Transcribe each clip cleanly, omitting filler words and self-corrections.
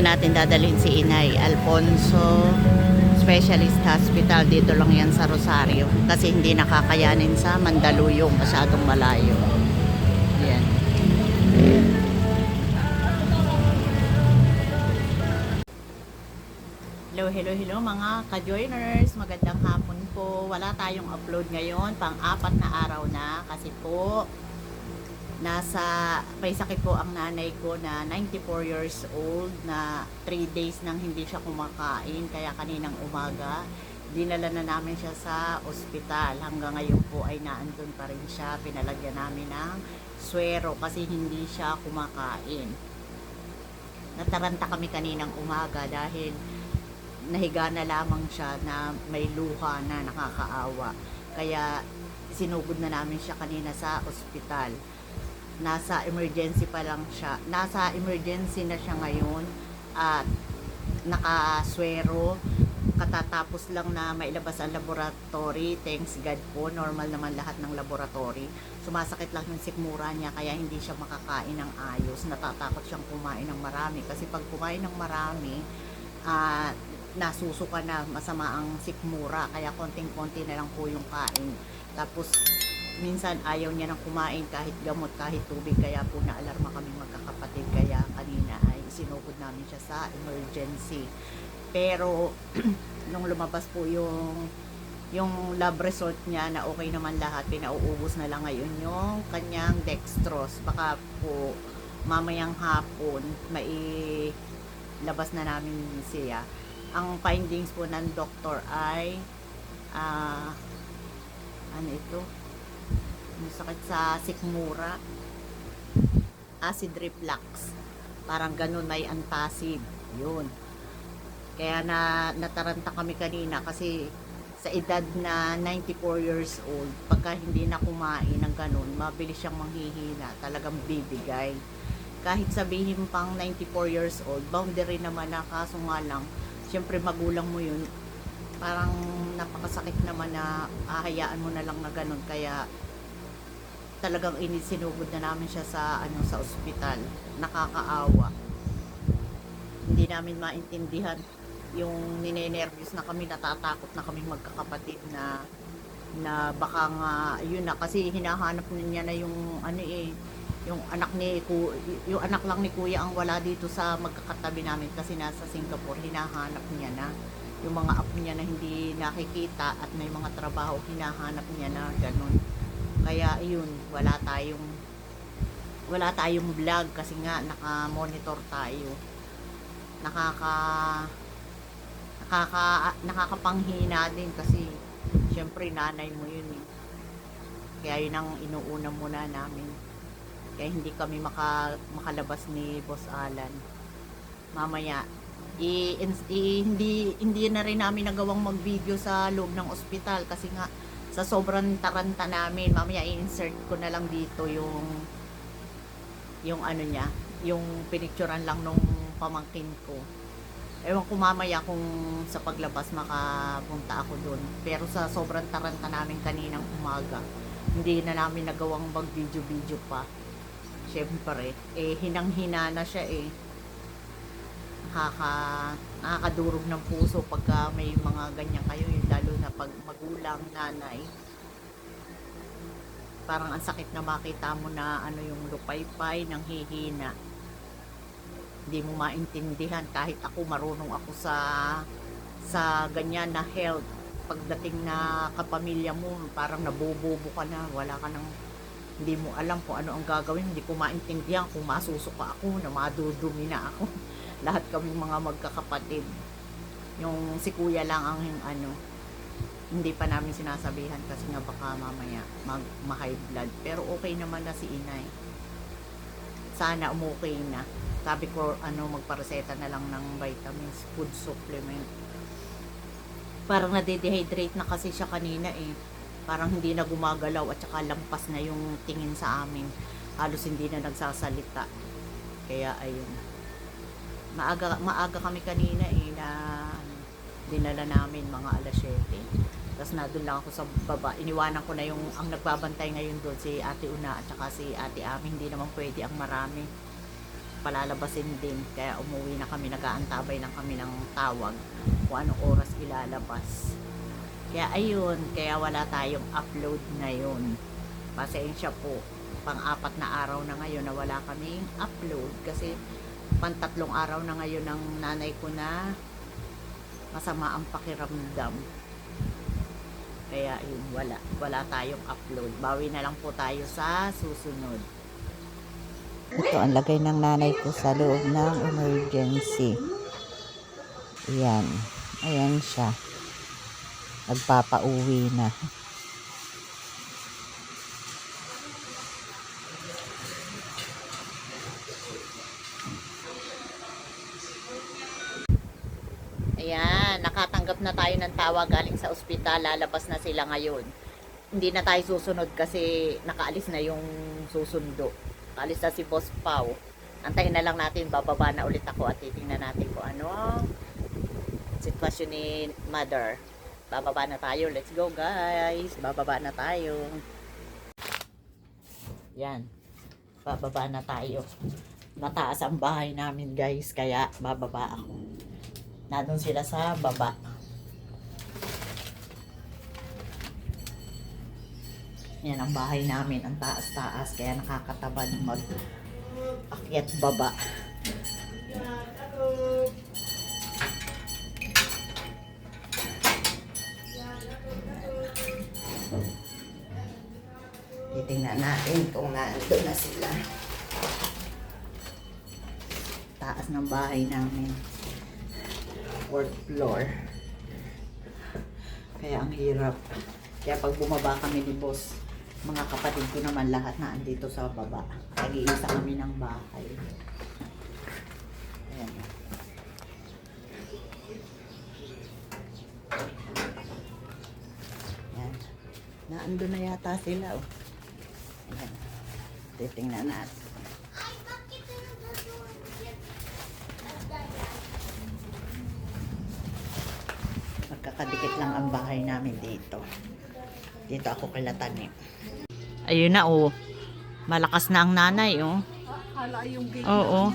natin dadalhin si Inay Alfonso Specialist Hospital. Dito lang yan sa Rosario kasi hindi nakakayanin sa Mandaluyong, masyadong malayo. Yan. Hello mga ka-joiners, magandang hapon po. Wala tayong upload ngayon, pang-apat na araw na kasi po may sakit po ang nanay ko na 94 years old na 3 days nang hindi siya kumakain, kaya kaninang umaga dinala na namin siya sa ospital. Hanggang ngayon po ay naandun pa rin siya, pinalagyan namin ng swero kasi hindi siya kumakain. Nataranta kami kaninang umaga dahil nahiga na lamang siya na may luha na nakakaawa, kaya sinugod na namin siya kanina sa ospital. Nasa emergency pa lang siya, nasa emergency na siya ngayon at nakaswero. Katatapos lang na mailabas ang laboratory, thanks God po, normal naman lahat ng laboratory. Sumasakit lang yung sikmura niya kaya hindi siya makakain ng ayos. Natatakot siyang kumain ng marami kasi pag kumain ng marami nasusuka na, masama ang sikmura, kaya konting-konti na lang po yung kain. Tapos minsan ayaw niya nang kumain kahit gamot, kahit tubig, kaya po naalarma kami magkakapatid, kaya kanina ay sinugod namin siya sa emergency. Pero nung lumabas po yung lab result niya na okay naman lahat, pinauubos na lang ngayon yung kanyang dextrose. Baka po mamayang hapon labas na namin siya. Ang findings po ng doktor ay ano ito, sakit sa sikmura, acid reflux, parang ganun, may antacid yun. Kaya nataranta kami kanina kasi sa edad na 94 years old, pagka hindi na kumain ng ganun, mabilis siyang manghihina, talagang bibigay. Kahit sabihin pang 94 years old, boundary naman na, kaso nga lang syempre magulang mo yun, parang napakasakit naman na ahayaan mo na lang na ganun, kaya talagang sinugod na namin siya sa sa ospital. Nakakaawa, hindi namin maintindihan yung ninenervyos na kami, natatakot na kami magkakapatid na baka nga yun na, kasi hinahanap niya na yung yung anak lang ni kuya ang wala dito sa magkakatabi namin kasi nasa Singapore. Hinahanap niya na yung mga apo niya na hindi nakikita at may mga trabaho, hinahanap niya na ganun. Kaya yun, wala tayong vlog kasi nga naka-monitor tayo. Nakakapanghina din kasi syempre nanay mo yun eh. Kaya yun ang inuuna muna namin. Kaya hindi kami makalabas ni Boss Alan. Mamaya hindi na rin namin nagawang mag-video sa loob ng ospital kasi nga sa sobrang taranta namin. Mamaya i-insert ko na lang dito yung ano niya, yung pinicturean lang nung pamangkin ko. Ewan ko mamaya kung sa paglabas makapunta ako doon. Pero sa sobrang taranta namin kaninang umaga, hindi na namin nagawang mag-video pa. Siyempre, hinang-hina na siya eh. Nakakadurog ng puso pagka may mga ganyan kayo, lalo na pag magulang, nanay. Parang ang sakit na makita mo na yung lupaypay ng hihina. Hindi mo maintindihan. Kahit ako, marunong ako sa ganyan na health. Pagdating na kapamilya mo, parang nabobobo ka na, wala ka nang, hindi mo alam kung ano ang gagawin. Hindi ko maintindihan kung masusuka ako, na madudumi na ako. Lahat kaming mga magkakapatid. Yung si kuya lang ang hindi pa namin sinasabihan kasi nga baka mamaya ma-high blood. Pero okay naman na si inay. Sana umukay na. Sabi ko magpareseta na lang ng vitamins, food supplement. Parang nade-dehydrate na kasi siya kanina eh. Parang hindi na gumagalaw at saka lampas na yung tingin sa amin. Halos hindi na nagsasalita. Kaya ayun. Maaga kami kanina eh na dinala namin mga alas 7. Tapos nandun lang ako sa baba. Iniwanan ko na ang nagbabantay ngayon doon, si Ate Una at saka si Ate Ami. Hindi naman pwede ang marami. palalabasin din. Kaya umuwi na kami, nag-aantabay lang kami ng tawag kung anong oras ilalabas. Kaya ayun, kaya wala tayong upload ngayon. Pasensya po, pang-apat na araw na ngayon na wala kaming upload kasi pang-tatlong araw na ngayon ng nanay ko na masama ang pakiramdam. Kaya yun, wala tayong upload. Bawi na lang po tayo sa susunod. Ito ang lagay ng nanay ko sa loob ng emergency. Ayan. Ayan siya. Nagpapauwi na. Ayan, nakatanggap na tayo ng tawag galing sa ospital. Lalabas na sila ngayon. Hindi na tayo susunod kasi nakaalis na yung susundo. Nakaalis na si Boss Pao. Antayin na lang natin, bababa na ulit ako at titingnan natin kung ano ang sitwasyon ni Mother. Bababa na tayo. Let's go guys. Bababa na tayo. Yan. Bababa na tayo. Mataas ang bahay namin guys. Kaya bababa ako. Nandun sila sa baba. Yan ang bahay namin. Ang taas-taas. Kaya nakakatabad mag-akyat baba. Titingnan natin kung nandun na sila. Taas ng bahay namin. 4th floor. Kaya ang hirap. Kaya pag bumaba kami ni Boss, mga kapatid ko naman lahat na andito sa baba. Nag-iisa kami ng bahay. Ayan. Ayan. Naandun na yata sila. Oh. Ayan. Titingnan natin. Magkakadikit lang ang bahay namin dito. Dito ako kila Tanim. Ayun na oh. Malakas na ang nanay oh. Oo.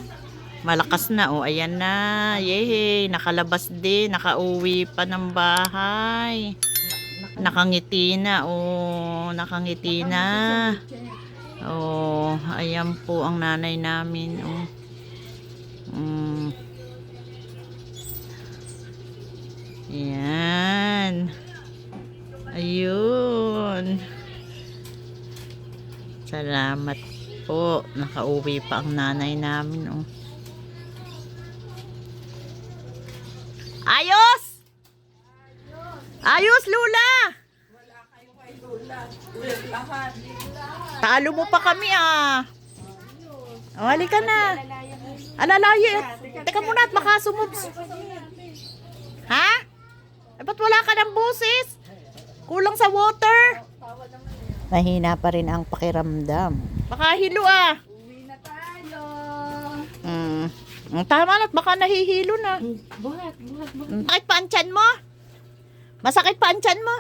Malakas na oh. Ayan na. Yehey. Nakalabas din. Nakauwi pa ng bahay. Nakangiti na oh. Nakangiti na. Oh. Ayan po ang nanay namin oh. Yan. Ayun. Salamat po. Nakauwi pa ang nanay namin. Oh. Ayos! Ayos, Lula! Wala kayo kay Lula. Lahat. Talo mo pa kami ah. Oh, halika na. Alalayo. Teka muna at baka sumubs. Ha? Eh, ba't wala ka ng boses? Kulang sa water. Mahina pa rin ang pakiramdam. Baka hilo ah. Uwi na tayo. Tama na, baka nahihilo na. Buhat. Masakit pa ang tiyan mo? Masakit pa ang tiyan mo?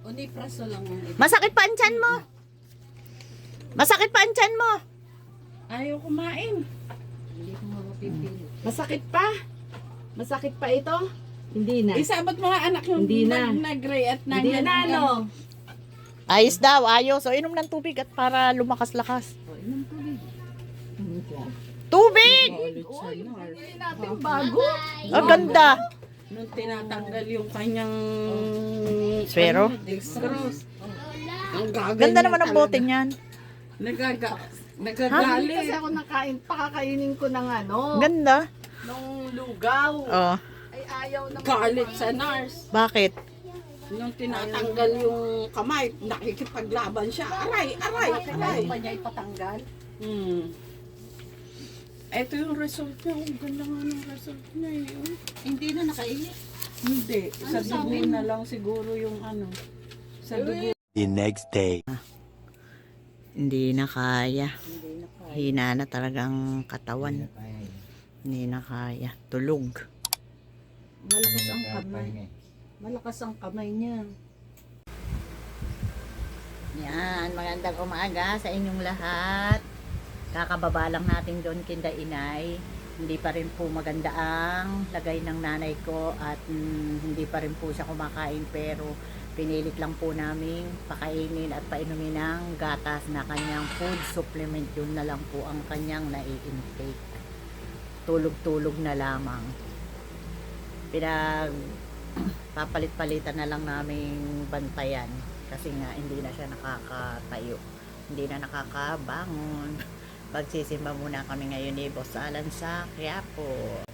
Unipraso lang ang ito. Masakit pa ang tiyan mo? Masakit pa ang tiyan mo? Ayaw kumain. Hindi ko mapipili. Masakit pa? Masakit pa ito? Hindi na. Isabot mga anak yung Hindi na. nag-gray at Hindi nanyan. na ano. Ayos daw, ayos. So, inom ng tubig at para lumakas-lakas. O, inom tubig. Tubig! Hindi natin bago. Ang ganda. Nung tinatanggal yung kanyang Swero? dextrose. Ang gagal Ganda niya naman ang talaga. bote niyan. Nagagalit. Hindi kasi ako nakain, pakakainin ko ng ano, Ganda. nung lugaw. Oh, Ay ayaw naman. Galit sa nurse. bakit? Nung tinatanggal yung kamay, nakikipaglaban siya. Aray. Ayaw pa niya ipatanggal. Ito yung result niya. Ang ganda nga ng result niya eh. Oh. Hindi na nakaiyak. Hindi. Sa dugo na lang siguro yung ano. Sa dugo. The next day. Hindi na kaya. Hina na talagang katawan. Hindi na kaya. Tulog. Malakas ang kamay. Malakas ang kamay niya. Yan, magandang umaga sa inyong lahat. Kakababa lang natin doon kinda inay. Hindi pa rin po maganda ang lagay ng nanay ko at hindi pa rin po siya kumakain, pero pinilit lang po namin pakainin at painumin ng gatas na kanyang food supplement. Yun na lang po ang kanyang nai-intake. Tulog-tulog na lamang. Papalit-palitan na lang namin bantayan kasi nga hindi na siya nakakatayo, hindi na nakakabangon. Pagsisimba muna kami ngayon ni Boss Alan sa Quiapo.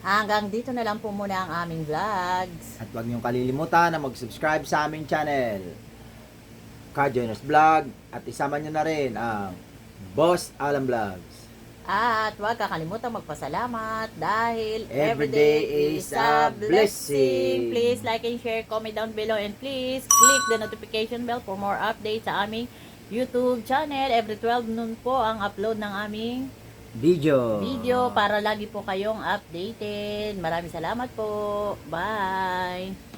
Hanggang dito na lang po muna ang aming vlogs. At huwag niyong kalilimutan na mag-subscribe sa aming channel, Car Joiners Vlog, at isama niyo na rin ang Boss Alan Vlogs. At huwag kakalimutan magpasalamat dahil Everyday is a blessing. Please like and share, comment down below, and please click the notification bell for more updates sa aming YouTube channel. Every 12 noon po ang upload ng aming Video video para lagi po kayong updated. Maraming salamat po. Bye!